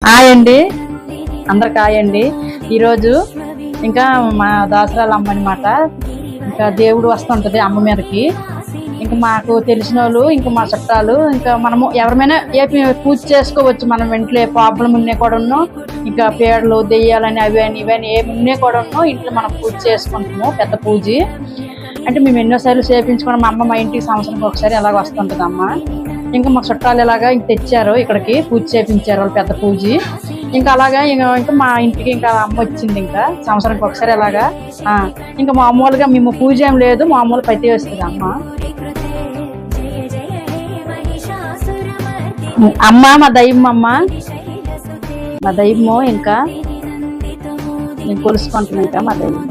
Hi అండి, అందరికి hi అండి. ఈరోజు ఇంకా మా దాసరాల అమ్మ అనమాట. ఇంకా దేవుడు వస్తుంటది అమ్మ మీదకి. ఇంకా మాకు తెలిసిన వాళ్ళు, ఇంకా మా చుట్టాలు, ఇంకా మనము ఎవరిమైనా ఏ పూజ చేసుకోవచ్చు. మనం ఇంట్లో ఏ ప్రాబ్లం ఉన్నా కూడా ఇంకా పేడలు దెయ్యాలని అవి అని ఇవని ఏమి ఉన్నా కూడా ఇంట్లో మనం పూజ చేసుకుంటాము. పెద్ద పూజ అంటే మేము ఎన్నోసార్లు చేయించుకోవడం. మా అమ్మ మా ఇంటికి సంవత్సరానికి ఒకసారి అలాగ వస్తుంటుంది అమ్మ. ఇంకా మా చుట్టాలు ఇలాగా ఇంక తెచ్చారు, ఇక్కడికి పూజ చేయించారు వాళ్ళు, పెద్ద పూజ. ఇంకా అలాగా ఇంకా మా ఇంటికి ఇంకా అమ్మ వచ్చింది. ఇంకా సంవత్సరానికి ఒకసారి అలాగా. ఇంకా మామూలుగా మేము పూజ ఏం లేదు, మామూలు పైతే వస్తుంది అమ్మ. అమ్మ మా దైవం, అమ్మ మా దైవము. ఇంకా నేను కొలుసుకుంటున్నాను ఇంకా మా దైవం.